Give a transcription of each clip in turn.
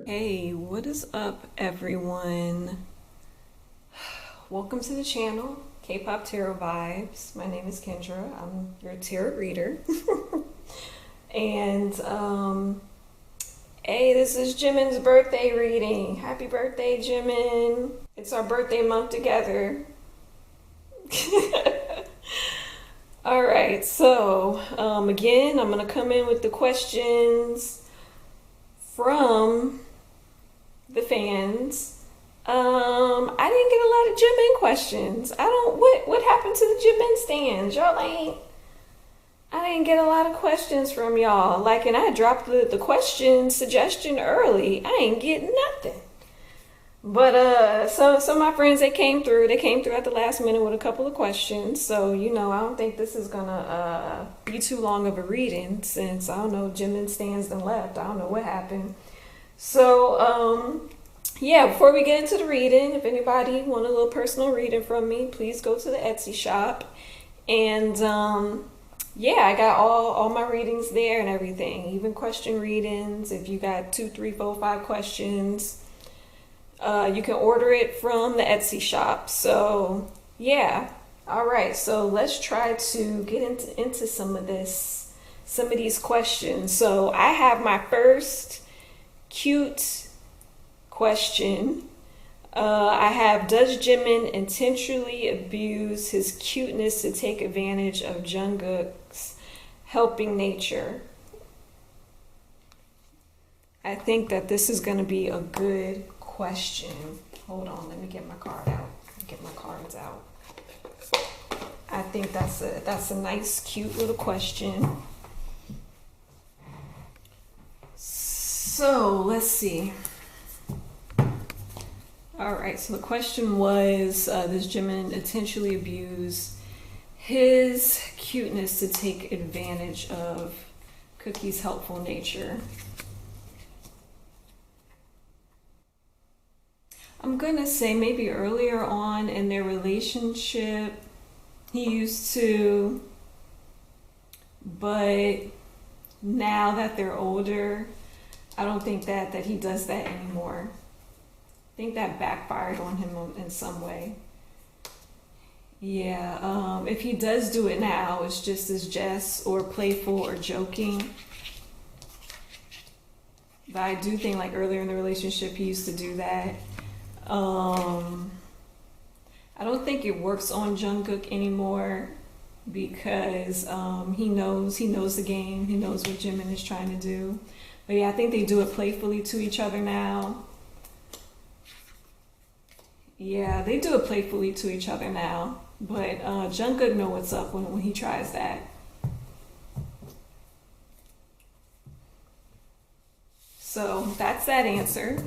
Hey, what is up, everyone? Welcome to the channel, K-pop Tarot Vibes. My name is Kendra. I'm your tarot reader. And hey, this is Jimin's birthday reading. Happy birthday, Jimin! It's our birthday month together. All right, so again, I'm gonna come in with the questions from the fans. I didn't get a lot of Jimin questions. What happened to the Jimin stands? I didn't get a lot of questions from y'all. Like, and I dropped the question suggestion early. I ain't getting nothing. But some of my friends, they came through at the last minute with a couple of questions. So, I don't think this is gonna be too long of a reading, since I don't know, Jimin stands and left. I don't know what happened. So, yeah, before we get into the reading, if anybody want a little personal reading from me, please go to the Etsy shop. And yeah, I got all my readings there and everything, even question readings. If you got 2, 3, 4, 5 questions, you can order it from the Etsy shop. So yeah, all right, so let's try to get into some of these questions. So I have my first cute question. I have, does Jimin intentionally abuse his cuteness to take advantage of Jungkook's helping nature? I think that this is going to be a good question. Hold on, let me get my card out. Get my cards out. I think that's a nice, cute little question. So let's see. All right, so the question was, does Jimin intentionally abuse his cuteness to take advantage of Cookie's helpful nature? I'm gonna say maybe earlier on in their relationship, he used to, but now that they're older, I don't think that he does that anymore. I think that backfired on him in some way. Yeah, if he does do it now, it's just as jest or playful or joking. But I do think, like, earlier in the relationship, he used to do that. I don't think it works on Jungkook anymore, because he knows the game. He knows what Jimin is trying to do. But yeah, I think they do it playfully to each other now. Yeah, they do it playfully to each other now. But Jungkook know what's up when he tries that. So that's that answer.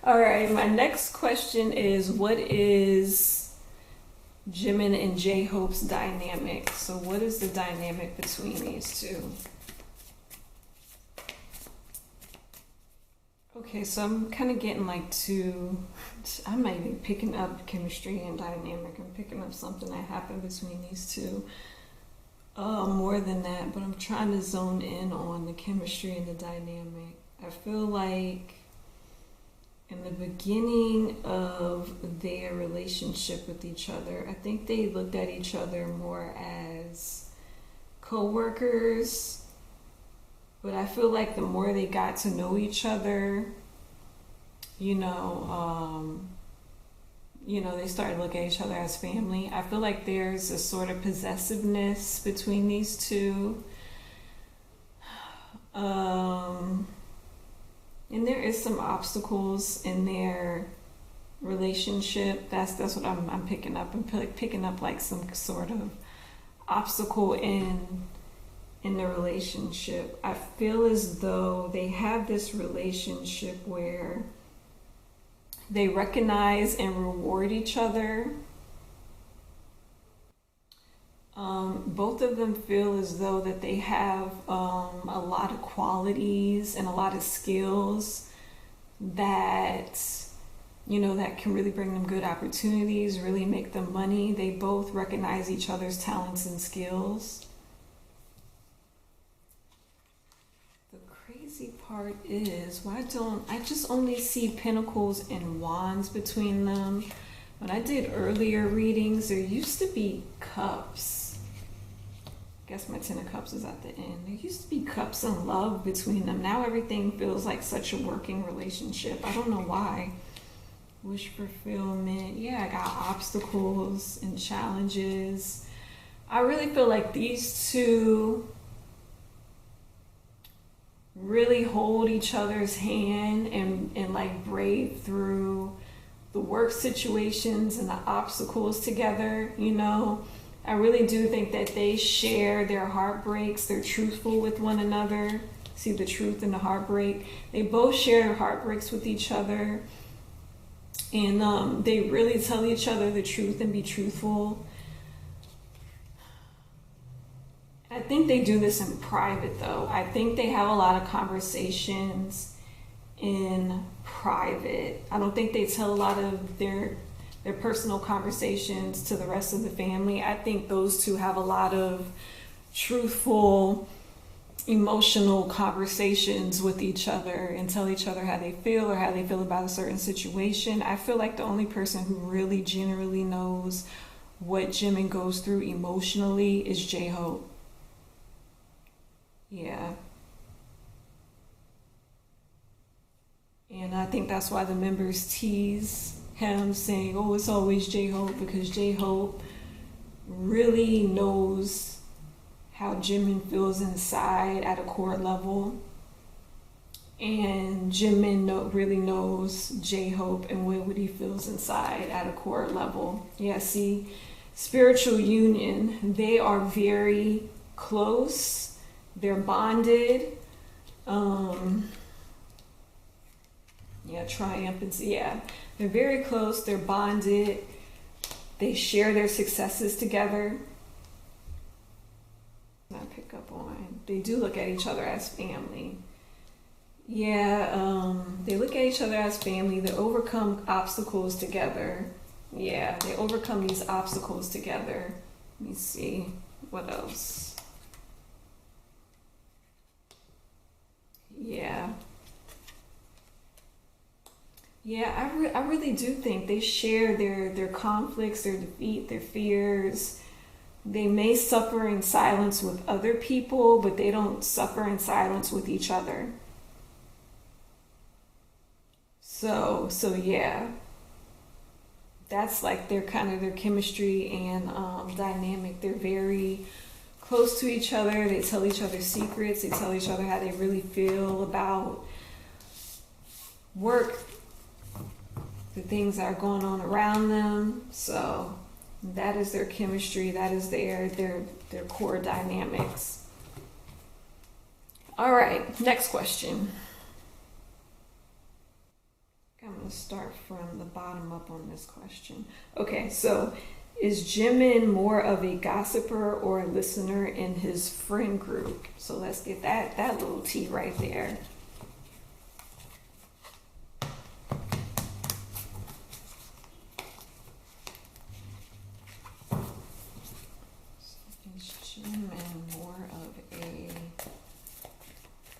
All right, my next question is, what is Jimin and J-Hope's dynamic? So what is the dynamic between these two? Okay, so I'm kind of getting I'm not even picking up chemistry and dynamic. I'm picking up something that happened between these two. More than that, but I'm trying to zone in on the chemistry and the dynamic. I feel like in the beginning of their relationship with each other, I think they looked at each other more as co-workers. But I feel like the more they got to know each other, they started looking at each other as family. I feel like there's a sort of possessiveness between these two. And there is some obstacles in their relationship. That's what I'm picking up. I'm picking up like some sort of obstacle in the relationship. I feel as though they have this relationship where they recognize and reward each other. Both of them feel as though that they have a lot of qualities and a lot of skills that that can really bring them good opportunities, really make them money. They both recognize each other's talents and skills. The crazy part is, why don't I just only see pentacles and wands between them? When I did earlier readings, there used to be cups. I guess my 10 of cups is at the end. There used to be cups and love between them. Now everything feels like such a working relationship. I don't know why. Wish fulfillment. Yeah, I got obstacles and challenges. I really feel like these two really hold each other's hand and like brave through the work situations and the obstacles together. I really do think that they share their heartbreaks. They're truthful with one another. See the truth in the heartbreak. They both share their heartbreaks with each other. And they really tell each other the truth and be truthful. I think they do this in private, though. I think they have a lot of conversations in private. I don't think they tell a lot of their personal conversations to the rest of the family. I think those two have a lot of truthful, emotional conversations with each other and tell each other how they feel or how they feel about a certain situation. I feel like the only person who really generally knows what Jimin goes through emotionally is J-Hope. Yeah. And I think that's why the members tease him, saying, oh, it's always J-Hope, because J-Hope really knows how Jimin feels inside at a core level. And Jimin really knows J-Hope and what he feels inside at a core level. Yeah, see, spiritual union, they are very close. They're bonded. Triumphance. Yeah, they're very close. They're bonded. They share their successes together. I pick up on, they do look at each other as family. Yeah, they look at each other as family. They overcome obstacles together. Yeah, they overcome these obstacles together. Let me see, what else? Yeah. Yeah, I really do think they share their conflicts, their defeat, their fears. They may suffer in silence with other people, but they don't suffer in silence with each other. So yeah, that's like their chemistry and dynamic. They're very close to each other. They tell each other secrets. They tell each other how they really feel about work, the things that are going on around them. So that is their chemistry. That is their core dynamics. All right, next question. I'm going to start from the bottom up on this question. Okay, so is Jimin more of a gossiper or a listener in his friend group? So let's get that little T right there.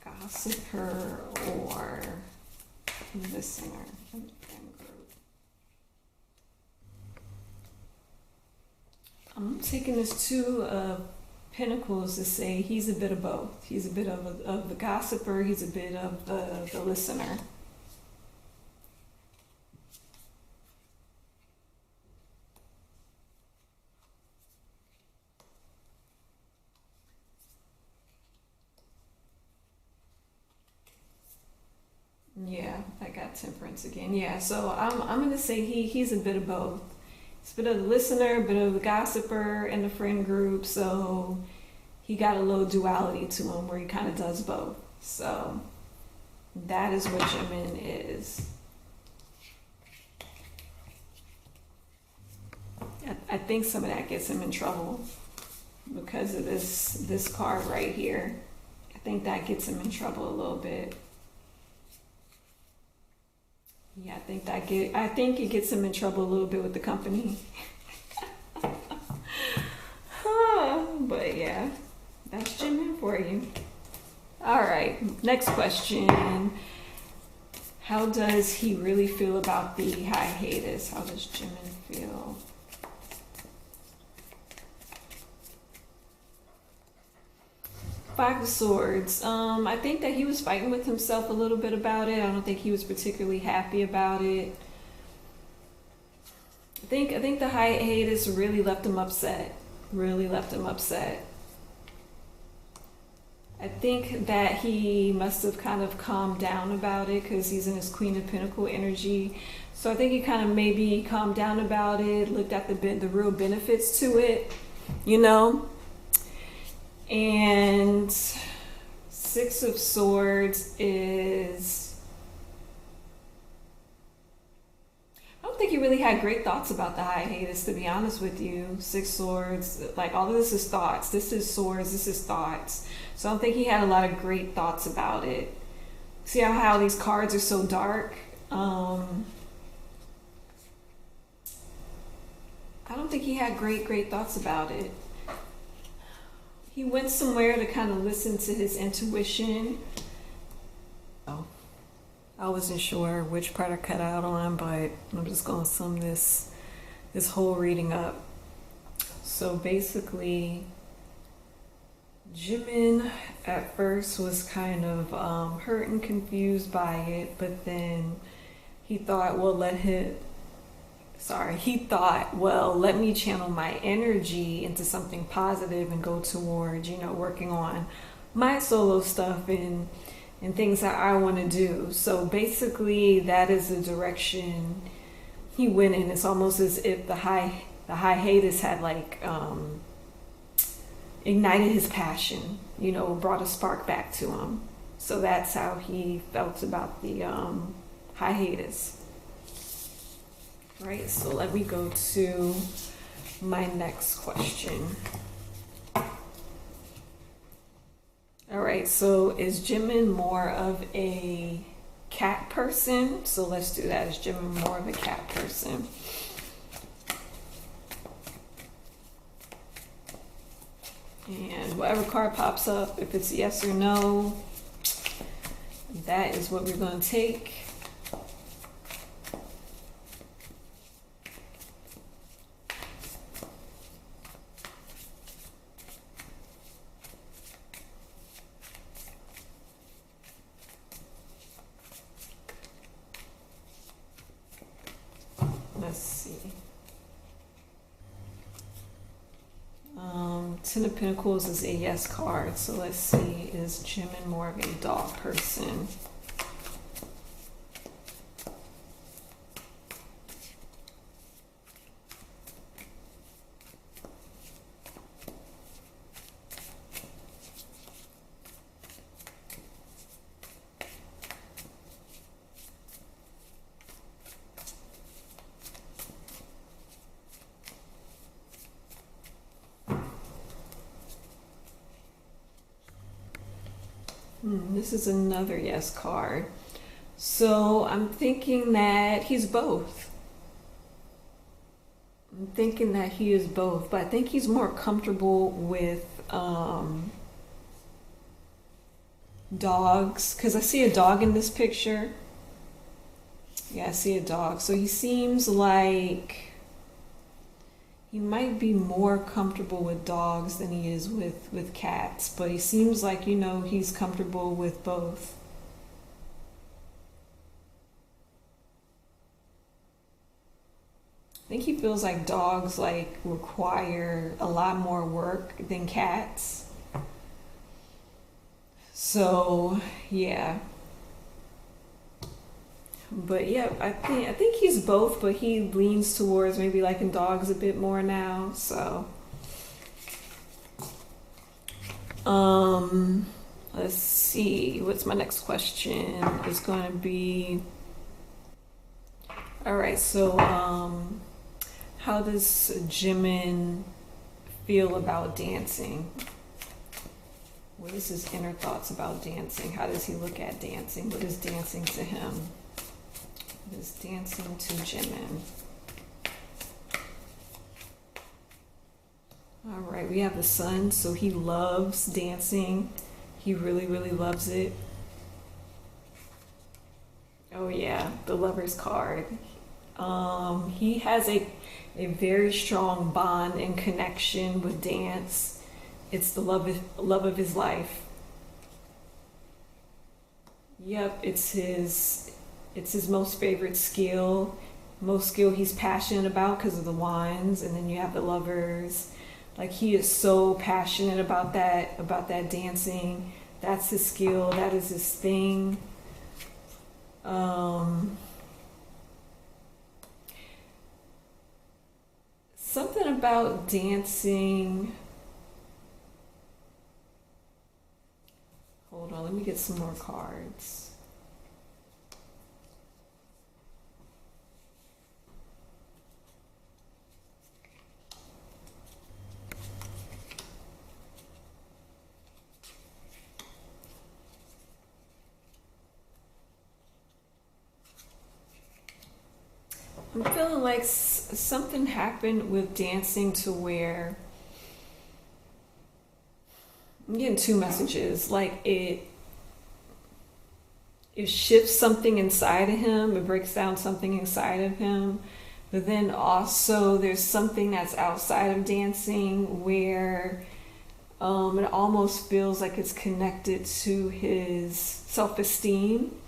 Gossiper or listener in the friend group. I'm taking this Two of Pentacles to say he's a bit of both. He's a bit of the gossiper. He's a bit of the listener. Yeah, I got Temperance again. Yeah, so I'm gonna say he's a bit of both. He's a bit of the listener, a bit of the gossiper in the friend group. So he got a little duality to him where he kind of does both. So that is what Jimin is. I think some of that gets him in trouble because of this card right here. I think that gets him in trouble a little bit. Yeah, I think it gets him in trouble a little bit with the company. But yeah, that's Jimin for you. All right, next question. How does he really feel about the hiatus? How does Jimin feel? Five of Swords. I think that he was fighting with himself a little bit about it. I don't think he was particularly happy about it. I think the hiatus really left him upset. Really left him upset. I think that he must have kind of calmed down about it because he's in his Queen of Pentacle energy. So I think he kind of maybe calmed down about it, looked at the real benefits to it, you know. And Six of Swords is, I don't think he really had great thoughts about the hiatus, to be honest with you. Six Swords, like all of this is thoughts. This is swords, this is thoughts. So I don't think he had a lot of great thoughts about it. See how these cards are so dark? I don't think he had great thoughts about it. He went somewhere to kind of listen to his intuition. Oh, I wasn't sure which part I cut out on, but I'm just going to sum this whole reading up. So basically, Jimin at first was kind of hurt and confused by it, but then he thought, well, let me channel my energy into something positive and go towards, working on my solo stuff and things that I want to do. So basically that is the direction he went in. It's almost as if the hiatus had ignited his passion, brought a spark back to him. So that's how he felt about the hiatus. Right, so let me go to my next question. All right, so is Jimin more of a cat person? So let's do that. Is Jimin more of a cat person? And whatever card pops up, if it's yes or no, that is what we're going to take. Let's see. Ten of Pentacles is a yes card. So let's see, is Jimin more of a dog person? This is another yes card. So I'm thinking that he's both. I'm thinking that he is both, but I think he's more comfortable with dogs, because I see a dog in this picture. Yeah, I see a dog. So he seems like he might be more comfortable with dogs than he is with cats, but he seems like, he's comfortable with both. I think he feels like dogs require a lot more work than cats. So, yeah. But yeah, I think he's both, but he leans towards maybe liking dogs a bit more now. So, let's see. What's my next question? Is going to be. All right. So, how does Jimin feel about dancing? What is his inner thoughts about dancing? How does he look at dancing? What is dancing to him? is dancing to Jimin. All right, we have the sun, so he loves dancing. He really, really loves it. Oh yeah, the lover's card. He has a very strong bond and connection with dance. It's the love of his life. Yep, it's his most favorite skill. Most skill he's passionate about because of the wands, and then you have the lovers. Like, he is so passionate about that dancing. That's his skill, that is his thing. Something about dancing. Hold on, let me get some more cards. I'm feeling like something happened with dancing to where I'm getting two messages. Like, it shifts something inside of him, it breaks down something inside of him, but then also there's something that's outside of dancing where it almost feels like it's connected to his self-esteem.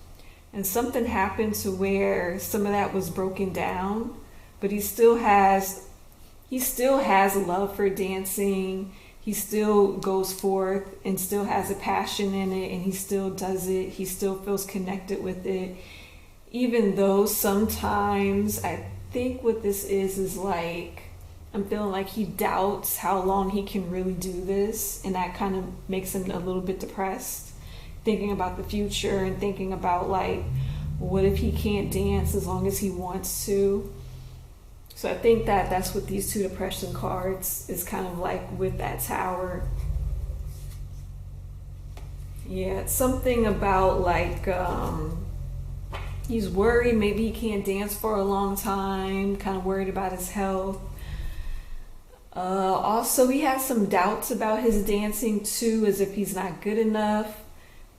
And something happened to where some of that was broken down, but he still has love for dancing. He still goes forth and still has a passion in it, and he still does it. He still feels connected with it, even though sometimes I think what this is like, I'm feeling like he doubts how long he can really do this, and that kind of makes him a little bit depressed, thinking about the future and thinking about, like, what if he can't dance as long as he wants to. So I think that's what these two depression cards is kind of like with that Tower. Yeah, it's something about, like, he's worried maybe he can't dance for a long time, kind of worried about his health. Also, he has some doubts about his dancing too, as if he's not good enough.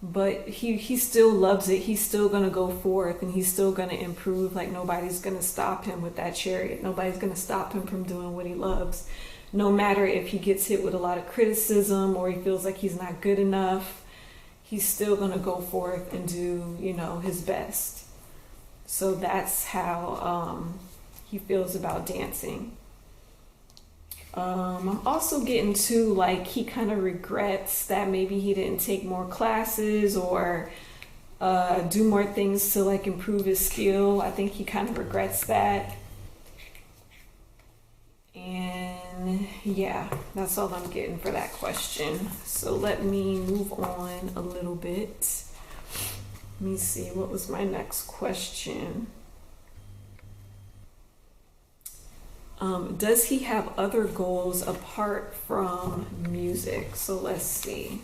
But he still loves it. He's still going to go forth, and he's still going to improve. Like, nobody's going to stop him with that chariot. Nobody's going to stop him from doing what he loves. No matter if he gets hit with a lot of criticism or he feels like he's not good enough, he's still going to go forth and do, his best. So that's how he feels about dancing. I'm also getting to, like, he kind of regrets that maybe he didn't take more classes or do more things to, like, improve his skill. I think he kind of regrets that. And yeah, that's all I'm getting for that question. So let me move on a little bit. Let me see, what was my next question? Does he have other goals apart from music? So let's see.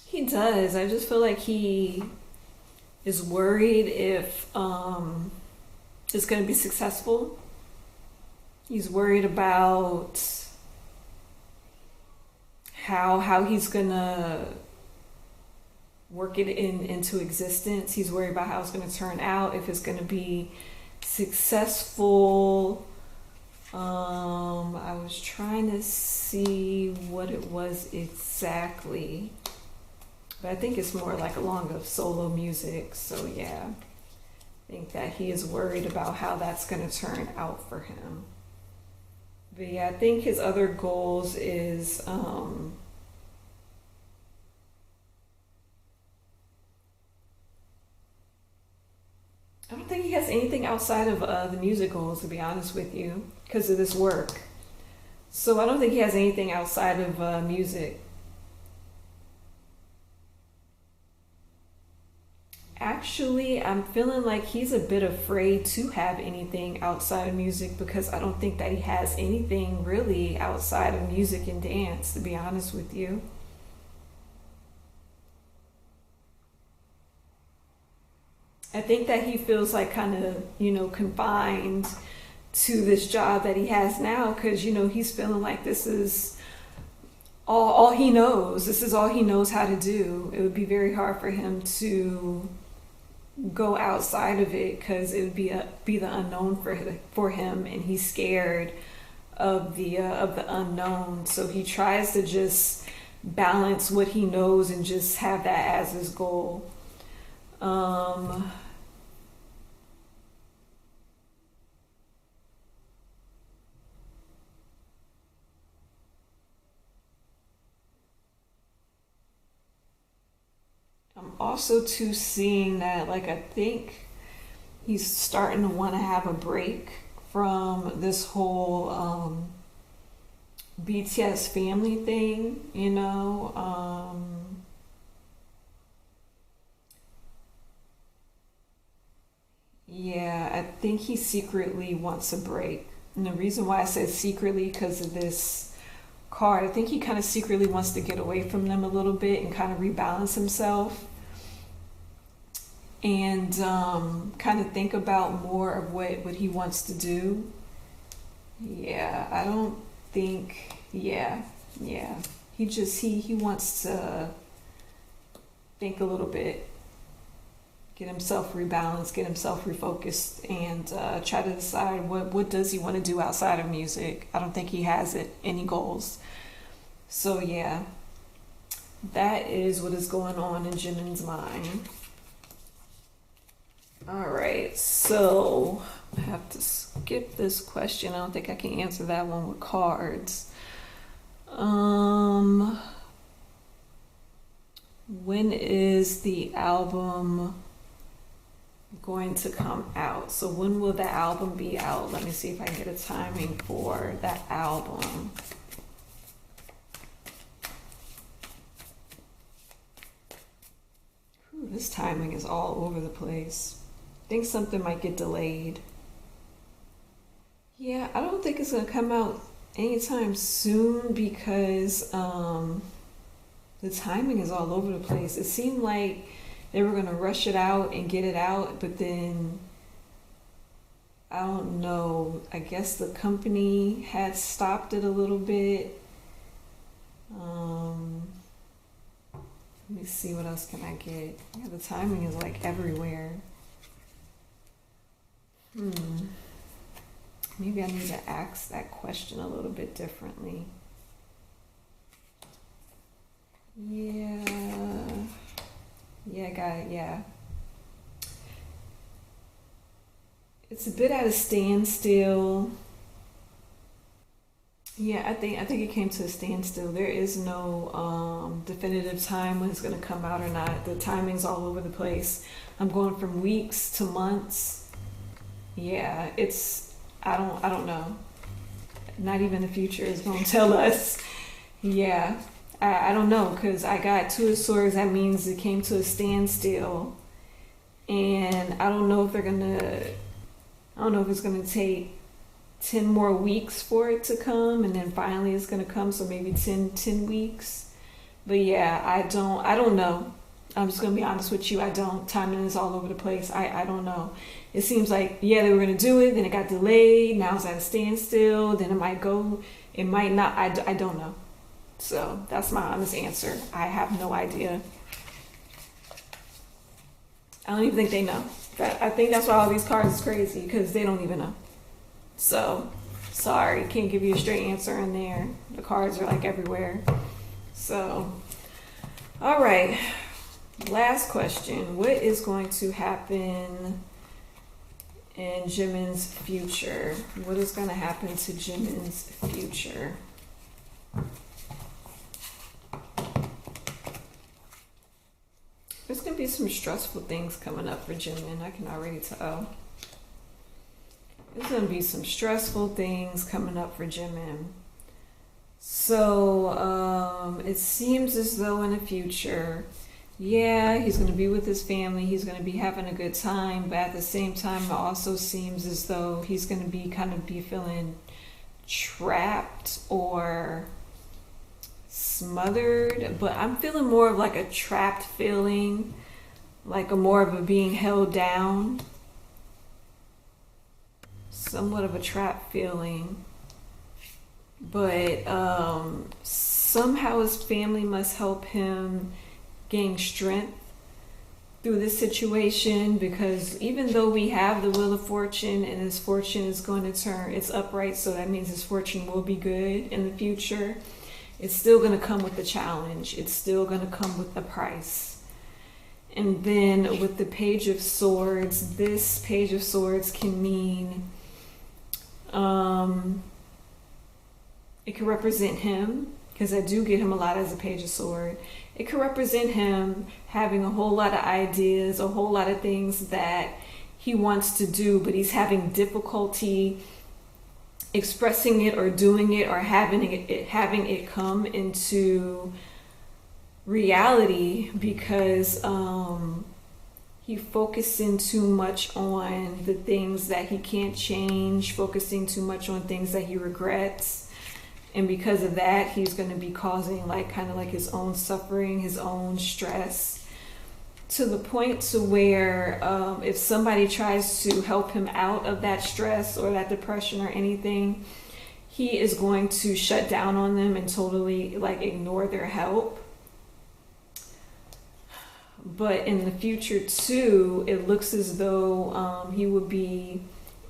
He does. I just feel like he is worried if it's going to be successful. He's worried about how he's going to work it into existence. He's worried about how it's going to turn out, if it's going to be successful. I was trying to see what it was exactly, but I think it's more like along the solo music. So yeah, I think that he is worried about how that's going to turn out for him. But yeah, I think his other goals is I don't think he has anything outside of the music goals, to be honest with you, because of this work. So I don't think he has anything outside of music. Actually, I'm feeling like he's a bit afraid to have anything outside of music, because I don't think that he has anything really outside of music and dance, to be honest with you. I think that he feels like kind of, confined to this job that he has now because, he's feeling like this is all he knows. This is all he knows how to do. It would be very hard for him to go outside of it because it would be the unknown for him, and he's scared of the unknown. So he tries to just balance what he knows and just have that as his goal. I'm also too seeing that, like, I think he's starting to want to have a break from this whole BTS family thing. Yeah, I think he secretly wants a break. And the reason why I said secretly, because of this card, I think he kind of secretly wants to get away from them a little bit and kind of rebalance himself and kind of think about more of what he wants to do. Yeah, I don't think, yeah. He wants to think a little bit, get himself rebalanced, get himself refocused, and try to decide what does he want to do outside of music. I don't think he has any goals. So yeah, that is what is going on in Jimin's mind. All right, so I have to skip this question. I don't think I can answer that one with cards. When is the album going to come out? So when will the album be out? Let me see if I can get a timing for that album. Ooh, this timing is all over the place. I think something might get delayed. Yeah, I don't think it's gonna come out anytime soon because the timing is all over the place. It seemed like they were gonna rush it out and get it out, but then I don't know. I guess the company had stopped it a little bit. Let me see, what else can I get? Yeah, the timing is like everywhere. Maybe I need to ask that question a little bit differently. Yeah, got it, yeah. It's a bit at a standstill. Yeah, I think it came to a standstill. There is no definitive time when it's gonna come out or not. The timing's all over the place. I'm going from weeks to months. Yeah, I don't know. Not even the future is gonna tell us. Yeah, I don't know, because I got two of swords. That means it came to a standstill, and I don't know if it's gonna take 10 more weeks for it to come, and then finally it's gonna come. So maybe 10 weeks. But yeah, I don't know. I'm just gonna be honest with you. I don't. Timing is all over the place. I don't know. It seems like, yeah, they were gonna do it, then it got delayed. Now it's at a standstill. Then it might go. It might not. I don't know. So that's my honest answer. I have no idea. I don't even think they know. I think that's why all these cards is crazy, because they don't even know. So sorry, can't give you a straight answer in there. The cards are like everywhere. So, all right. Last question. What is going to happen in Jimin's future? What is going to happen to Jimin's future? There's going to be some stressful things coming up for Jimin. I can already tell. There's going to be some stressful things coming up for Jimin. So it seems as though in the future, yeah, he's going to be with his family. He's going to be having a good time. But at the same time, it also seems as though he's going to be feeling trapped or smothered. But I'm feeling more of like a trapped feeling. like a more of a being held down, somewhat of a trap feeling. But somehow his family must help him gain strength through this situation, because even though we have the Wheel of Fortune and his fortune is going to turn, it's upright, so that means his fortune will be good in the future, it's still going to come with the challenge. It's still going to come with the price. And then with the Page of Swords, this Page of Swords can mean it could represent him, because I do get him a lot as a Page of Sword. It could represent him having a whole lot of ideas, a whole lot of things that he wants to do, but he's having difficulty expressing it or doing it or having it come into reality, because he focusing too much on the things that he can't change, focusing too much on things that he regrets. And because of that, he's going to be causing kind of his own suffering, his own stress, to the point to where if somebody tries to help him out of that stress or that depression or anything, he is going to shut down on them and totally ignore their help. But in the future too, it looks as though he would be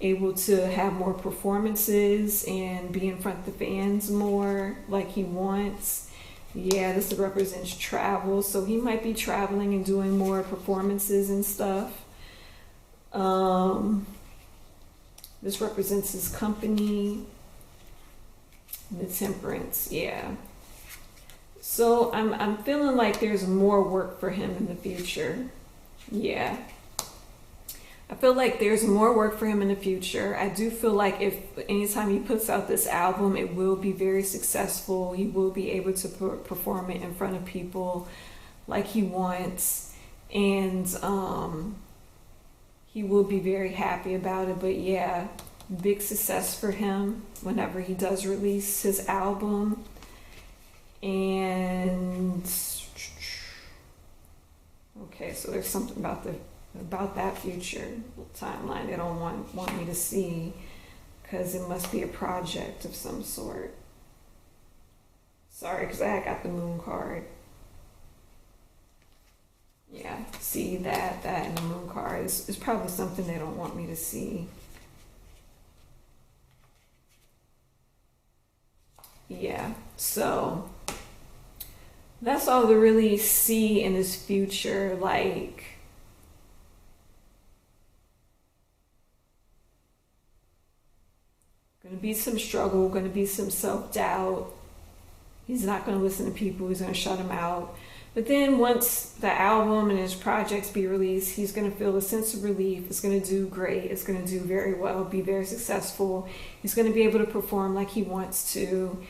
able to have more performances and be in front of the fans more like he wants. Yeah, this represents travel, so he might be traveling and doing more performances and stuff. This represents his company, the Temperance. Yeah. So I'm feeling like there's more work for him in the future. Yeah. I feel like there's more work for him in the future. I do feel like if anytime he puts out this album, it will be very successful. He will be able to perform it in front of people like he wants. And he will be very happy about it. But yeah, big success for him whenever he does release his album. And okay, so there's something about that future timeline they don't want me to see, because it must be a project of some sort. Sorry, because I got the Moon card. Yeah, see that and the Moon card is probably something they don't want me to see. Yeah, so that's all to really see in his future. Going to be some struggle, going to be some self-doubt. He's not going to listen to people, he's going to shut them out. But then once the album and his projects be released, he's going to feel a sense of relief. It's going to do great. It's going to do very well, be very successful. He's going to be able to perform like he wants to.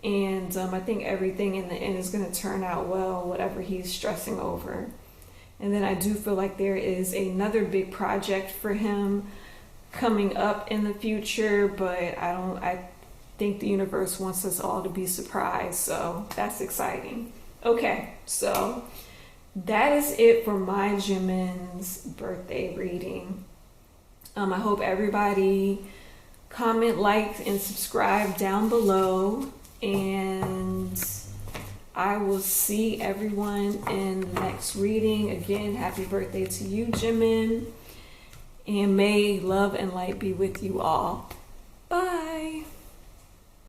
And I think everything in the end is going to turn out well, whatever he's stressing over. And then I do feel like there is another big project for him coming up in the future, but I think the universe wants us all to be surprised, so that's exciting. Okay, so that is it for my Jimin's birthday reading. I hope everybody comment, like, and subscribe down below, and I will see everyone in the next reading. Again, happy birthday to you, Jimin, and may love and light be with you all. Bye.